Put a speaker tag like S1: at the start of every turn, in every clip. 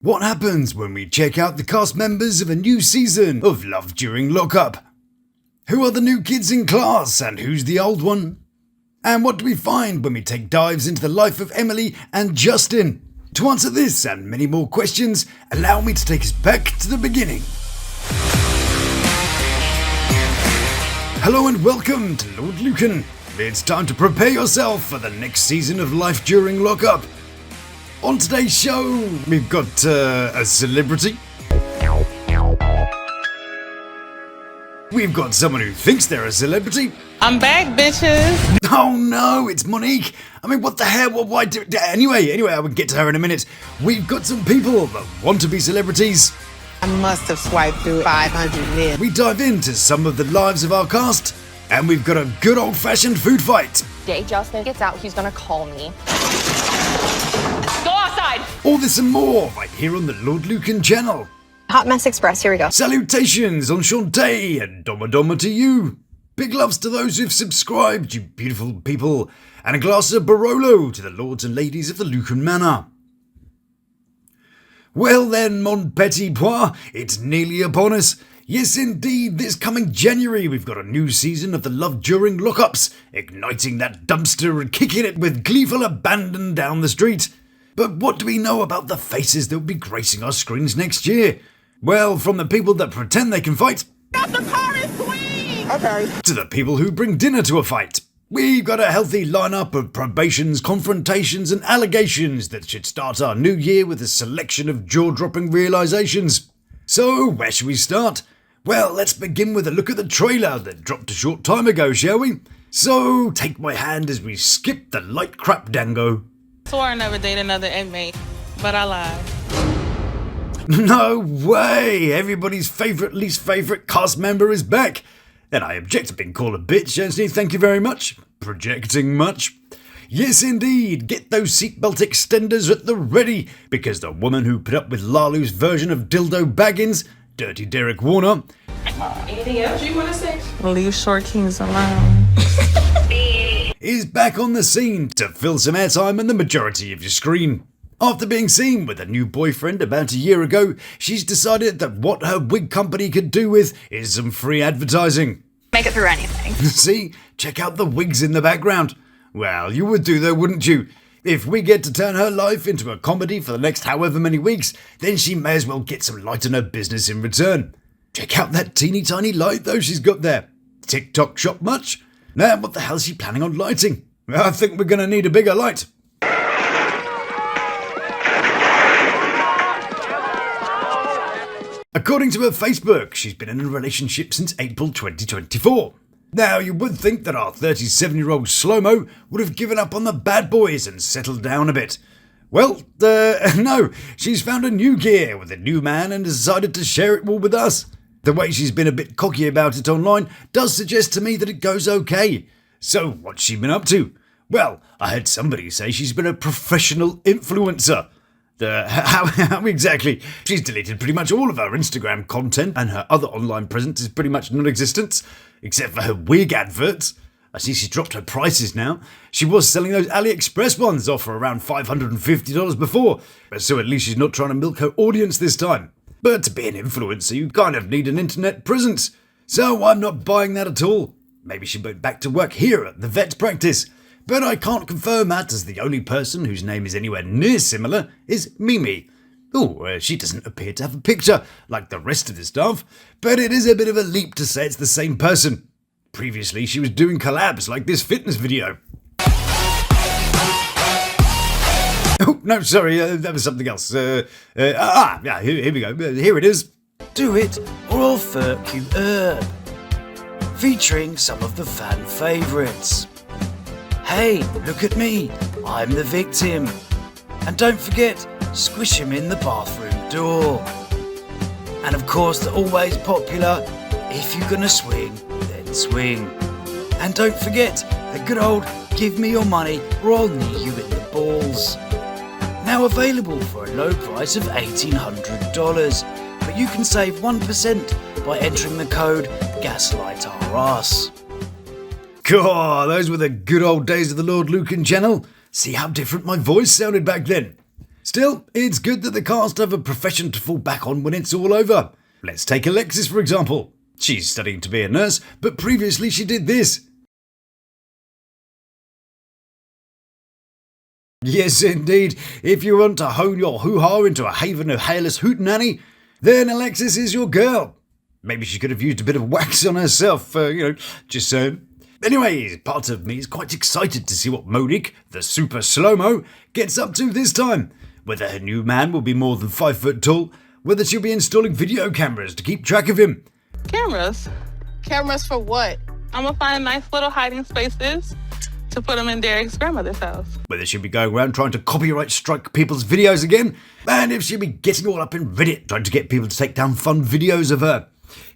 S1: What happens when we check out the cast members of a new season of Love During Lockup? Who are the new kids in class and who's the old one? And what do we find when we take dives into the life of Emily and Justin? To answer this and many more questions, allow me to take us back to the beginning. Hello and welcome to Lawd Lukan. It's time to prepare yourself for the next season of Life During Lockup. On today's show, we've got a celebrity. We've got someone who thinks they're a celebrity.
S2: I'm back, bitches.
S1: Oh no, it's Monique. I mean, what the hell? Why do... Anyway, I will get to her in a minute. We've got some people that want to be celebrities.
S2: I must have swiped through 500 men.
S1: We dive into some of the lives of our cast. And we've got a good old-fashioned food fight.
S3: Day Justin gets out, he's gonna call me. Go outside!
S1: All this and more right here on the Lawd Lukan channel.
S3: Hot Mess Express, here we go.
S1: Salutations on Shantae and Doma to you. Big loves to those who've subscribed, you beautiful people. And a glass of Barolo to the lords and ladies of the Lukan Manor. Well then, mon petit pois, it's nearly upon us. Yes, indeed, this coming January we've got a new season of the Love During Lockups, igniting that dumpster and kicking it with gleeful abandon down the street. But what do we know about the faces that will be gracing our screens next year? Well, from the people that pretend they can fight,
S2: Got the car is sweet! Okay.
S1: to the people who bring dinner to a fight. We've got a healthy lineup of probations, confrontations and allegations that should start our new year with a selection of jaw-dropping realisations. So, where should we start? Well, let's begin with a look at the trailer that dropped a short time ago, shall we? So, take my hand as we skip the light crap dango.
S2: Swore I never date another inmate, but I lied.
S1: No way! Everybody's favourite, least favourite cast member is back. And I object to being called a bitch, Anthony, thank you very much. Projecting much. Yes, indeed, get those seatbelt extenders at the ready, because the woman who put up with Lalu's version of Dildo Baggins, Dirty Derek Warner,
S2: Anything else you want to say? Leave short kings alone.
S1: is back on the scene to fill some airtime and the majority of your screen. After being seen with a new boyfriend about a year ago, she's decided that what her wig company could do with is some free advertising.
S3: Make it through anything.
S1: See? Check out the wigs in the background. Well, you would do though, wouldn't you? If we get to turn her life into a comedy for the next however many weeks, then she may as well get some light on her business in return. Check out that teeny tiny light though she's got there. TikTok shop much? Now, what the hell is she planning on lighting? Well, I think we're going to need a bigger light. According to her Facebook, she's been in a relationship since April 2024. Now, you would think that our 37-year-old slow-mo would have given up on the bad boys and settled down a bit. Well, no, she's found a new gear with a new man and decided to share it all with us. The way she's been a bit cocky about it online does suggest to me that it goes okay. So, what's she been up to? Well, I heard somebody say she's been a professional influencer. How exactly? She's deleted pretty much all of her Instagram content and her other online presence is pretty much non-existent, except for her wig adverts. I see she's dropped her prices now. She was selling those AliExpress ones off for around $550 before, so at least she's not trying to milk her audience this time. But to be an influencer, you kind of need an internet presence, so I'm not buying that at all. Maybe she went back to work here at the vet practice. But I can't confirm that, as the only person whose name is anywhere near similar is Mimi. Oh, she doesn't appear to have a picture, like the rest of the staff, but it is a bit of a leap to say it's the same person. Previously, she was doing collabs like this fitness video. Oh, no, sorry, that was something else. Here we go, here it is.
S4: Do it or I'll furk you herb. Featuring some of the fan favourites. Hey, look at me, I'm the victim. And don't forget, squish him in the bathroom door. And of course the always popular, if you're gonna swing, then swing. And don't forget, the good old give me your money or I'll knee you in the balls. Now available for a low price of $1,800, but you can save 1% by entering the code GASLIGHTOURASS.
S1: God, those were the good old days of the Lawd Lukan channel. See how different my voice sounded back then. Still, it's good that the cast have a profession to fall back on when it's all over. Let's take Alexis, for example. She's studying to be a nurse, but previously she did this. Yes, indeed. If you want to hone your hoo-ha into a haven of hairless hootenanny, then Alexis is your girl. Maybe she could have used a bit of wax on herself, just saying. Anyways, part of me is quite excited to see what Monique, the super slow-mo, gets up to this time. Whether her new man will be more than 5 foot tall, whether she'll be installing video cameras to keep track of him.
S2: Cameras?
S3: Cameras for what?
S2: I'm gonna find nice little hiding spaces to put them in Derek's grandmother's house.
S1: Whether she'll be going around trying to copyright strike people's videos again, and if she'll be getting all up in Reddit trying to get people to take down fun videos of her.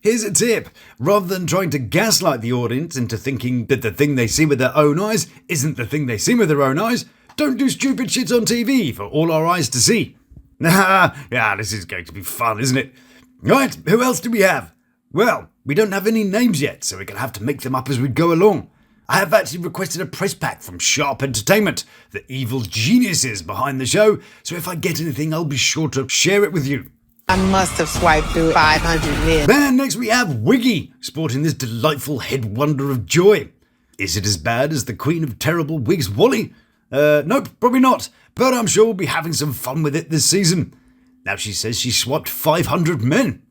S1: Here's a tip. Rather than trying to gaslight the audience into thinking that the thing they see with their own eyes isn't the thing they see with their own eyes, don't do stupid shit on TV for all our eyes to see. Yeah, this is going to be fun, isn't it? Right, who else do we have? Well, we don't have any names yet, so we're going to have to make them up as we go along. I have actually requested a press pack from Sharp Entertainment, the evil geniuses behind the show, so if I get anything, I'll be sure to share it with you.
S5: I must have swiped through 500 men.
S1: And next we have Wiggy, sporting this delightful head wonder of joy. Is it as bad as the Queen of Terrible Wigs, Wally? Nope, probably not, but I'm sure we'll be having some fun with it this season. Now she says she swiped 500 men.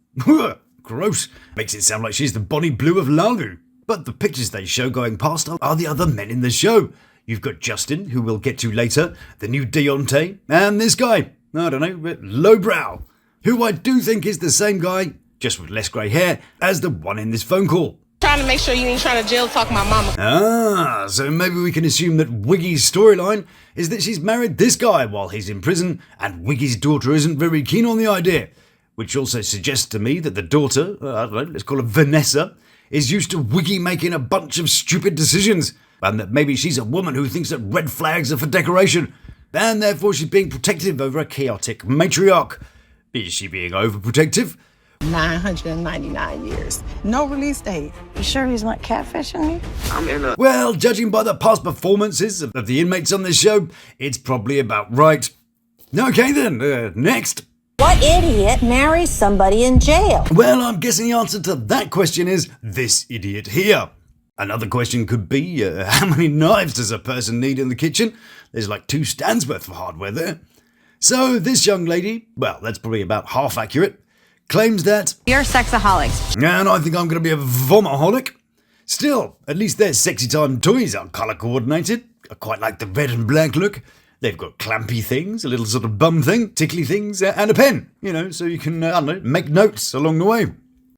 S1: Gross. Makes it sound like she's the Bonnie Blue of Lalu. But the pictures they show going past are the other men in the show. You've got Justin, who we'll get to later, the new Deontay, and this guy, I don't know, Lowbrow, who I do think is the same guy, just with less grey hair, as the one in this phone call.
S3: Trying to make sure you ain't trying to jail talk my mama.
S1: Ah, so maybe we can assume that Wiggy's storyline is that she's married this guy while he's in prison, and Wiggy's daughter isn't very keen on the idea. Which also suggests to me that the daughter, I don't know, let's call her Vanessa, is used to Wiggy making a bunch of stupid decisions, and that maybe she's a woman who thinks that red flags are for decoration, and therefore she's being protective over a chaotic matriarch. Is she being overprotective?
S5: 999 years. No release date.
S6: You sure he's not catfishing me?
S1: Well, judging by the past performances of the inmates on this show, it's probably about right. Okay then, next.
S6: What idiot marries somebody in jail?
S1: Well, I'm guessing the answer to that question is this idiot here. Another question could be, how many knives does a person need in the kitchen? There's like 2 stands worth of hardware there. So this young lady, well, that's probably about half accurate, claims that
S7: you're sexaholics.
S1: And I think I'm going to be a vomaholic. Still, at least their sexy time toys are colour coordinated. I quite like the red and black look. They've got clampy things, a little sort of bum thing, tickly things, and a pen, so you can, I don't know, make notes along the way.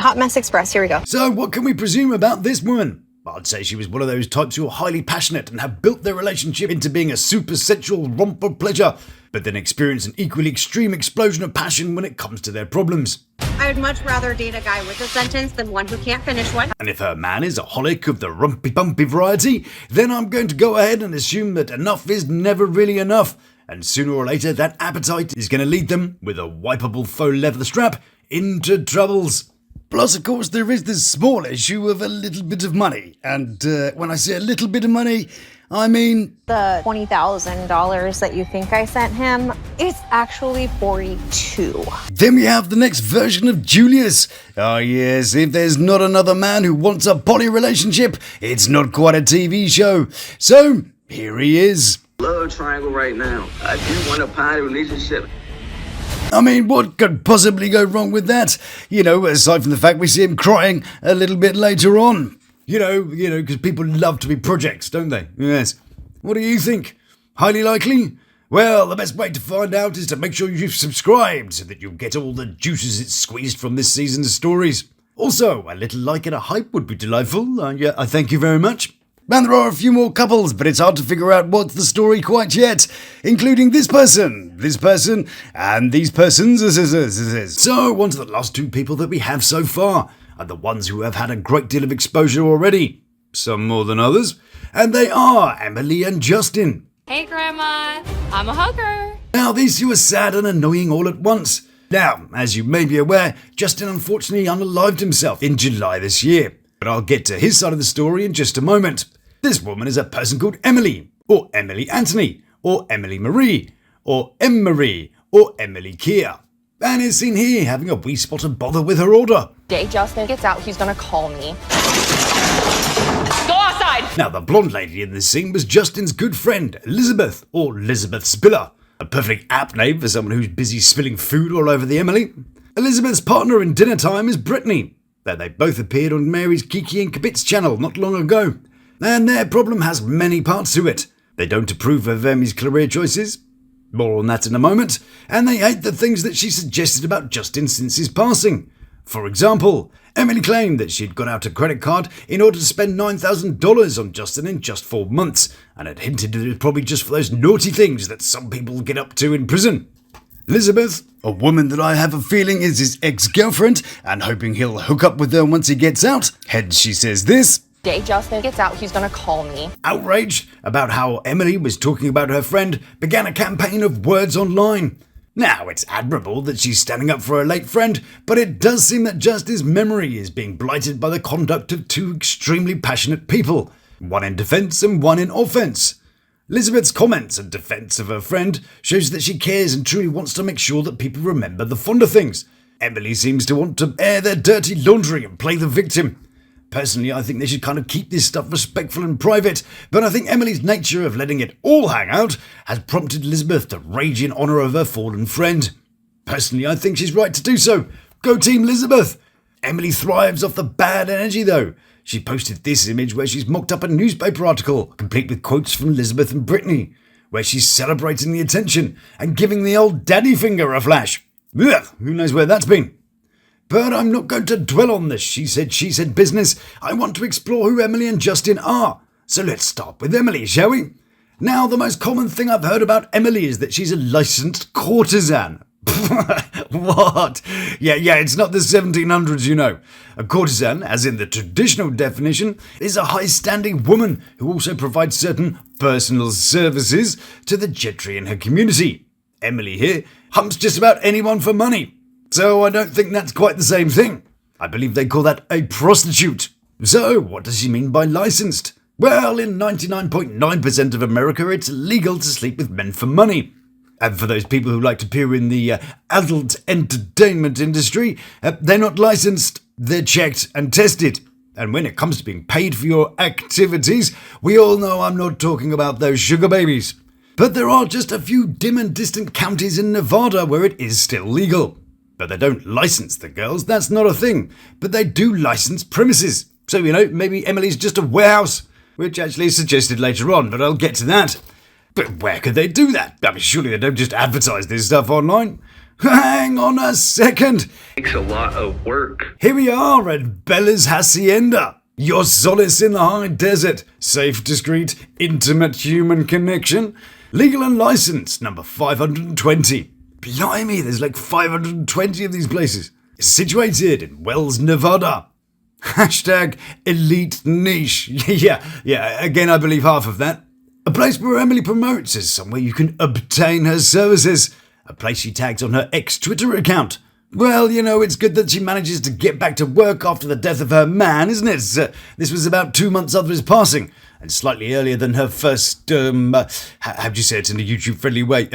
S7: Hot Mess Express, here we go.
S1: So what can we presume about this woman? I'd say she was one of those types who are highly passionate and have built their relationship into being a super sensual romp of pleasure, but then experience an equally extreme explosion of passion when it comes to their problems.
S8: I would much rather date a guy with a sentence than one who can't finish one.
S1: And if her man is a holic of the rumpy-bumpy variety, then I'm going to go ahead and assume that enough is never really enough, and sooner or later that appetite is going to lead them, with a wipeable faux leather strap, into troubles. Plus, of course, there is the small issue of a little bit of money, and when I say a little bit of money, I mean
S7: The $20,000 that you think I sent him, it's actually 42.
S1: Then we have the next version of Julius. Oh yes, if there's not another man who wants a poly relationship, it's not quite a TV show. So, here he is.
S9: Love triangle right now. I do want a poly relationship.
S1: I mean, what could possibly go wrong with that? Aside from the fact we see him crying a little bit later on. Because people love to be projects, don't they? Yes. What do you think? Highly likely? Well, the best way to find out is to make sure you've subscribed so that you'll get all the juices it's squeezed from this season's stories. Also, a little like and a hype would be delightful. I thank you very much. And there are a few more couples, but it's hard to figure out what's the story quite yet, including this person, and these persons. So, on to the last 2 people that we have so far, and the ones who have had a great deal of exposure already, some more than others, and they are Emily and Justin.
S10: Hey Grandma, I'm a hugger.
S1: Now, these 2 are sad and annoying all at once. Now, as you may be aware, Justin unfortunately unalived himself in July this year, but I'll get to his side of the story in just a moment. This woman is a person called Emily, or Emily Anthony, or Emily Marie, or M. Marie, or Emily Keir, and is seen here having a wee spot of bother with her order.
S3: Day Justin gets out, he's gonna call me. Go outside!
S1: Now, the blonde lady in this scene was Justin's good friend, Elizabeth, or Elizabeth Spiller. A perfect apt name for someone who's busy spilling food all over the Emily. Elizabeth's partner in dinner time is Brittany. They both appeared on Maire's Kiki and Kabitz channel not long ago. And their problem has many parts to it. They don't approve of Emmy's career choices. More on that in a moment. And they hate the things that she suggested about Justin since his passing. For example, Emily claimed that she'd got out a credit card in order to spend $9,000 on Justin in just 4 months, and had hinted that it was probably just for those naughty things that some people get up to in prison. Elizabeth, a woman that I have a feeling is his ex-girlfriend, and hoping he'll hook up with her once he gets out, hence she says this.
S3: Day Justin gets out, he's gonna call me.
S1: Outraged about how Emily was talking about her friend, began a campaign of words online. Now, it's admirable that she's standing up for her late friend, but it does seem that Justice's memory is being blighted by the conduct of two extremely passionate people, one in defence and one in offence. Elizabeth's comments and defence of her friend shows that she cares and truly wants to make sure that people remember the fonder things. Emily seems to want to air their dirty laundry and play the victim. Personally, I think they should kind of keep this stuff respectful and private, but I think Emily's nature of letting it all hang out has prompted Elizabeth to rage in honour of her fallen friend. Personally, I think she's right to do so. Go Team Elizabeth! Emily thrives off the bad energy though. She posted this image where she's mocked up a newspaper article, complete with quotes from Elizabeth and Brittany, where she's celebrating the attention and giving the old daddy finger a flash. Ugh, who knows where that's been? But I'm not going to dwell on this she said business. I want to explore who Emily and Justin are. So let's start with Emily, shall we? Now, the most common thing I've heard about Emily is that she's a licensed courtesan. What? Yeah, it's not the 1700s, you know. A courtesan, as in the traditional definition, is a high-standing woman who also provides certain personal services to the gentry in her community. Emily here humps just about anyone for money. So I don't think that's quite the same thing. I believe they call that a prostitute. So what does she mean by licensed? Well, in 99.9% of America, it's legal to sleep with men for money. And for those people who like to peer in the adult entertainment industry, they're not licensed, they're checked and tested. And when it comes to being paid for your activities, we all know I'm not talking about those sugar babies. But there are just a few dim and distant counties in Nevada where it is still legal. But they don't license the girls, that's not a thing. But they do license premises. So, maybe Emily's just a warehouse, which actually is suggested later on, but I'll get to that. But where could they do that? I mean, surely they don't just advertise this stuff online. Hang on a second.
S9: Takes a lot of work.
S1: Here we are at Bella's Hacienda. Your solace in the high desert. Safe, discreet, intimate human connection. Legal and licensed, number 520. Blimey, there's like 520 of these places. Situated in Wells, Nevada. Hashtag elite niche. Yeah, again, I believe half of that. A place where Emily promotes is somewhere you can obtain her services. A place she tags on her ex-Twitter account. Well, it's good that she manages to get back to work after the death of her man, isn't it? This was about 2 months after his passing, and slightly earlier than her first, how do you say it in a YouTube-friendly way?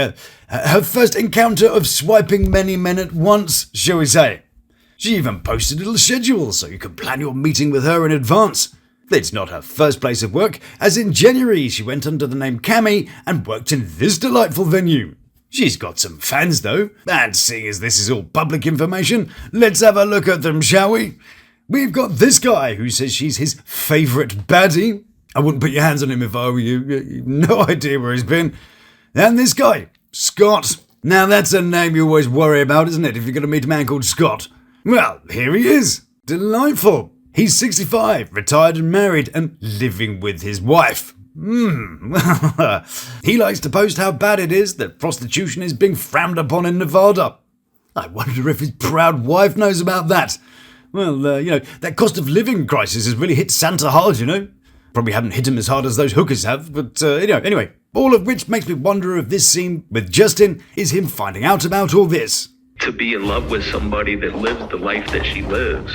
S1: Her first encounter of swiping many men at once, shall we say. She even posted a little schedule so you could plan your meeting with her in advance. It's not her first place of work, as in January she went under the name Cammy and worked in this delightful venue. She's got some fans though, and seeing as this is all public information, let's have a look at them, shall we? We've got this guy who says she's his favourite baddie. I wouldn't put your hands on him if I were you. You've no idea where he's been. And this guy, Scott. Now that's a name you always worry about, isn't it, if you're going to meet a man called Scott? Well, here he is. Delightful. He's 65, retired and married, and living with his wife. He likes to post how bad it is that prostitution is being frowned upon in Nevada. I wonder if his proud wife knows about that. Well, that cost of living crisis has really hit Santa hard, Probably haven't hit him as hard as those hookers have, but anyway. All of which makes me wonder if this scene with Justin is him finding out about all this.
S9: To be in love with somebody that lives the life that she lives.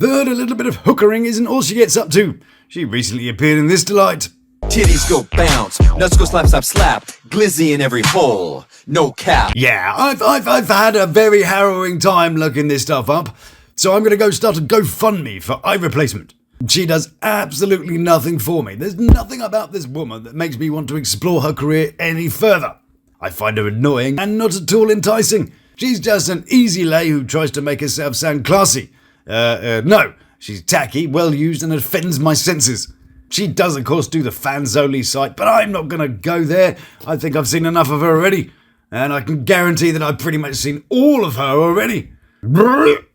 S1: Third, a little bit of hookering isn't all she gets up to. She recently appeared in this delight.
S11: Titties go bounce, nuts go slap, slap, slap. Glizzy in every hole, no cap.
S1: Yeah, I've had a very harrowing time looking this stuff up, so I'm gonna go start a GoFundMe for eye replacement. She does absolutely nothing for me. There's nothing about this woman that makes me want to explore her career any further. I find her annoying and not at all enticing. She's just an easy lay who tries to make herself sound classy. No, she's tacky, well used, and offends my senses. She does, of course, do the fans-only site, but I'm not going to go there. I think I've seen enough of her already. And I can guarantee that I've pretty much seen all of her already.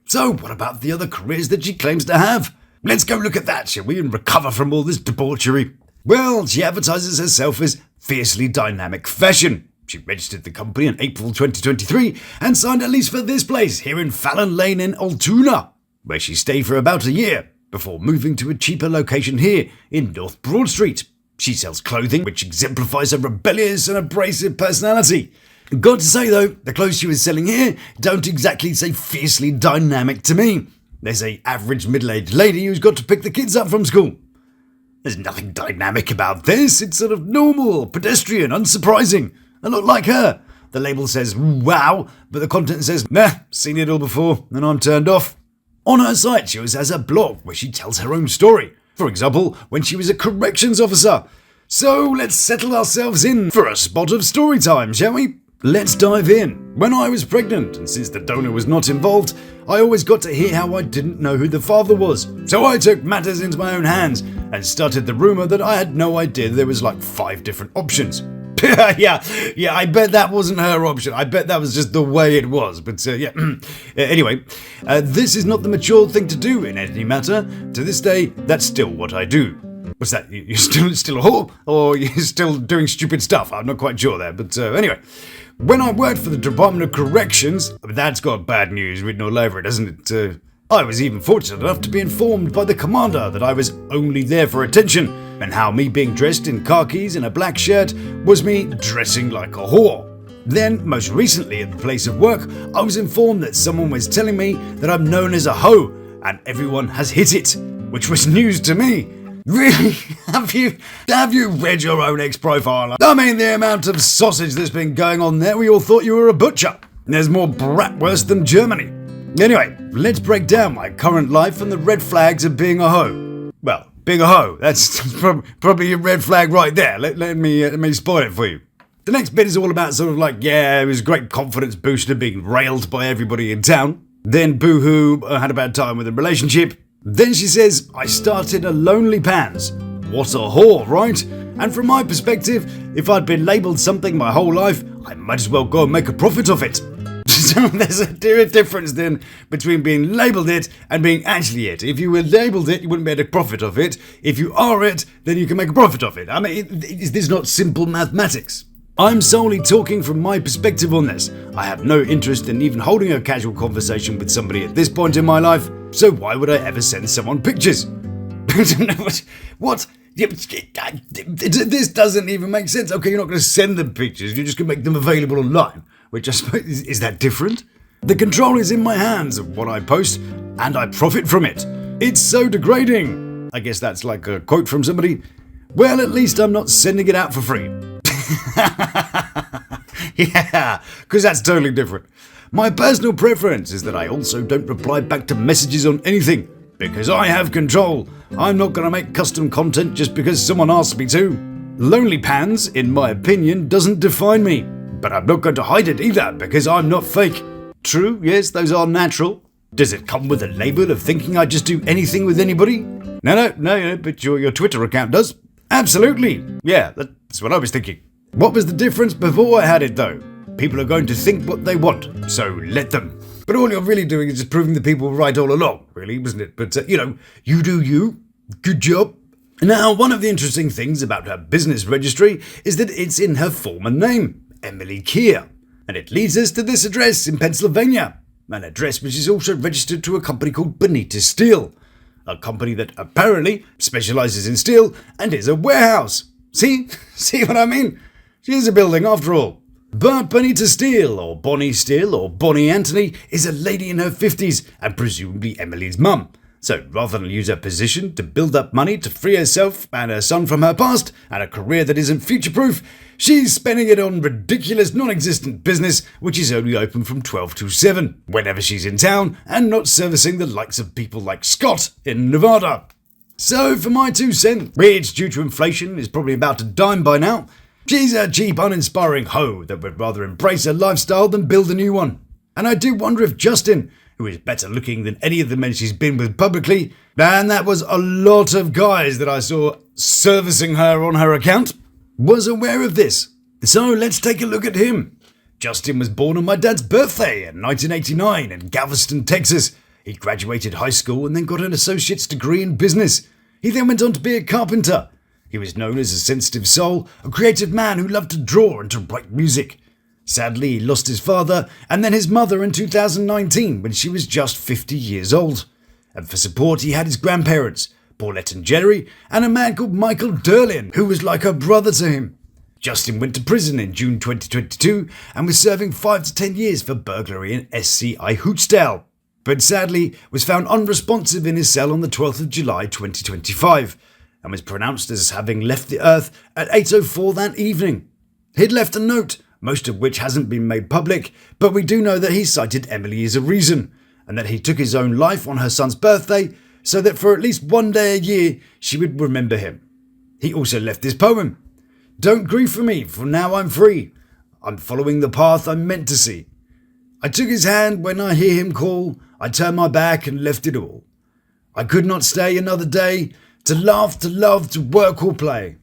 S1: So, what about the other careers that she claims to have? Let's go look at that, shall we, and recover from all this debauchery. Well, she advertises herself as fiercely dynamic fashion. She registered the company in April 2023 and signed a lease for this place here in Fallon Lane in Altoona, where she stayed for about a year before moving to a cheaper location here in North Broad Street. She sells clothing which exemplifies a rebellious and abrasive personality. Got to say though, the clothes she was selling here don't exactly say fiercely dynamic to me. There's a average middle-aged lady who's got to pick the kids up from school. There's nothing dynamic about this. It's sort of normal, pedestrian, unsurprising. I look like her. The label says wow, but the content says nah, seen it all before, and I'm turned off. On her site, she always has a blog where she tells her own story. For example, when she was a corrections officer. So let's settle ourselves in for a spot of story time, shall we? Let's dive in. When I was pregnant, and since the donor was not involved, I always got to hear how I didn't know who the father was. So I took matters into my own hands and started the rumour that I had no idea there was like 5 different options. yeah, I bet that wasn't her option. I bet that was just the way it was. But yeah, anyway, this is not the mature thing to do in any matter. To this day, that's still what I do. What's that? You're still a whore? Or you're still doing stupid stuff? I'm not quite sure there. But anyway, when I worked for the Department of Corrections, that's got bad news written all over it, hasn't it? I was even fortunate enough to be informed by the commander that I was only there for attention, and how me being dressed in khakis and a black shirt was me dressing like a whore. Then, most recently at the place of work, I was informed that someone was telling me that I'm known as a hoe, and everyone has hit it, which was news to me. Really? Have you read your own ex-profile? I mean, the amount of sausage that's been going on there, we all thought you were a butcher. There's more bratwurst than Germany. Anyway, let's break down my current life and the red flags of being a hoe. Well, being a hoe, that's probably a red flag right there. Let me spoil it for you. The next bit is all about sort of like, yeah, it was a great confidence booster being railed by everybody in town. Then boo-hoo, I had a bad time with a relationship. Then she says, I started a lonely pants. What a whore, right? And from my perspective, if I'd been labelled something my whole life, I might as well go and make a profit of it. So there's a difference then between being labelled it and being actually it. If you were labelled it, you wouldn't make a profit of it. If you are it, then you can make a profit of it. I mean, this is not simple mathematics. I'm solely talking from my perspective on this. I have no interest in even holding a casual conversation with somebody at this point in my life, so why would I ever send someone pictures? What? This doesn't even make sense. Okay, you're not going to send them pictures, you're just going to make them available online. Which I suppose, is that different? The control is in my hands of what I post, and I profit from it. It's so degrading. I guess that's like a quote from somebody. Well, at least I'm not sending it out for free. Yeah, because that's totally different. My personal preference is that I also don't reply back to messages on anything, because I have control. I'm not going to make custom content just because someone asks me to. Lonely pans, in my opinion, doesn't define me. But I'm not going to hide it either, because I'm not fake. True, yes, those are natural. Does it come with a label of thinking I just do anything with anybody? No, but your Twitter account does. Absolutely. Yeah, that's what I was thinking. What was the difference before I had it, though? People are going to think what they want, so let them. But all you're really doing is just proving the people were right all along, really, wasn't it? But, you do you. Good job. Now, one of the interesting things about her business registry is that it's in her former name. Emily Keir, and it leads us to this address in Pennsylvania, an address which is also registered to a company called Bonita Steel, a company that apparently specialises in steel and is a warehouse. See what I mean? She is a building after all. But Bonita Steel, or Bonnie Steel, or Bonnie Anthony, is a lady in her 50s and presumably Emily's mum. So rather than use her position to build up money to free herself and her son from her past and a career that isn't future-proof, she's spending it on ridiculous non-existent business which is only open from 12 to 7 whenever she's in town and not servicing the likes of people like Scott in Nevada. So for my 2 cents, which due to inflation is probably about to dime by now, she's a cheap, uninspiring hoe that would rather embrace her lifestyle than build a new one. And I do wonder if Justin, who is better looking than any of the men she's been with publicly, and that was a lot of guys that I saw servicing her on her account, was aware of this. So let's take a look at him. Justin was born on my dad's birthday in 1989 in Galveston, Texas. He graduated high school and then got an associate's degree in business. He then went on to be a carpenter. He was known as a sensitive soul, a creative man who loved to draw and to write music. Sadly, he lost his father and then his mother in 2019 when she was just 50 years old. And for support, he had his grandparents, Paulette and Jerry, and a man called Michael Derlin, who was like a brother to him. Justin went to prison in June 2022 and was serving 5 to 10 years for burglary in SCI Hootsdale, but sadly was found unresponsive in his cell on the 12th of July 2025 and was pronounced as having left the earth at 8:04 that evening. He'd left a note, most of which hasn't been made public, but we do know that he cited Emily as a reason, and that he took his own life on her son's birthday so that for at least one day a year she would remember him. He also left this poem. Don't grieve for me, for now I'm free. I'm following the path I'm meant to see. I took his hand when I hear him call. I turned my back and left it all. I could not stay another day, to laugh, to love, to work or play.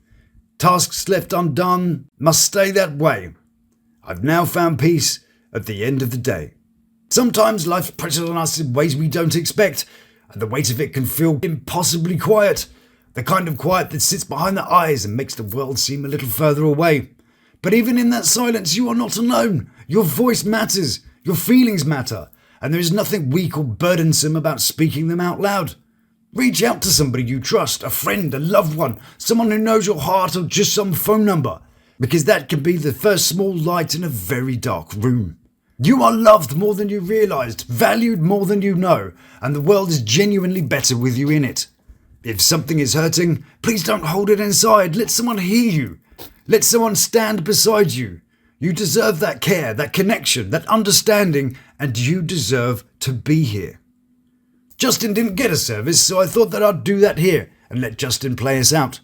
S1: Tasks left undone must stay that way. I've now found peace at the end of the day. Sometimes life presses on us in ways we don't expect, and the weight of it can feel impossibly quiet. The kind of quiet that sits behind the eyes and makes the world seem a little further away. But even in that silence, you are not alone. Your voice matters. Your feelings matter. And there is nothing weak or burdensome about speaking them out loud. Reach out to somebody you trust, a friend, a loved one, someone who knows your heart, or just some phone number, because that can be the first small light in a very dark room. You are loved more than you realised, valued more than you know, and the world is genuinely better with you in it. If something is hurting, please don't hold it inside. Let someone hear you. Let someone stand beside you. You deserve that care, that connection, that understanding, and you deserve to be here. Justin didn't get a service, so I thought that I'd do that here and let Justin play us out.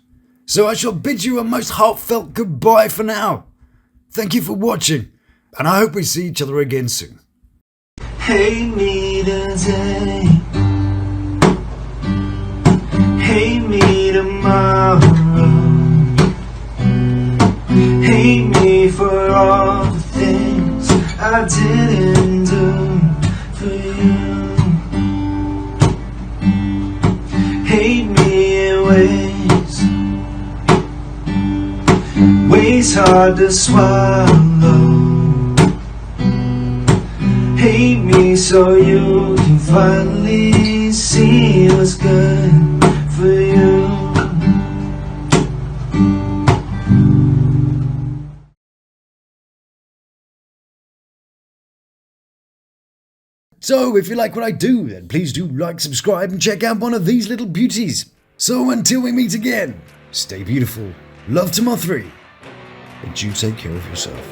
S1: So I shall bid you a most heartfelt goodbye for now. Thank you for watching, and I hope we see each other again soon.
S12: Hate me today, hate me tomorrow, hate me for all the things I didn't do for you. Hate me in ways hard to swallow. Hate me so you can finally see what's good for you.
S1: So if you like what I do, then please do like, subscribe, and check out one of these little beauties. So until we meet again, stay beautiful, love to my 3, and you take care of yourself.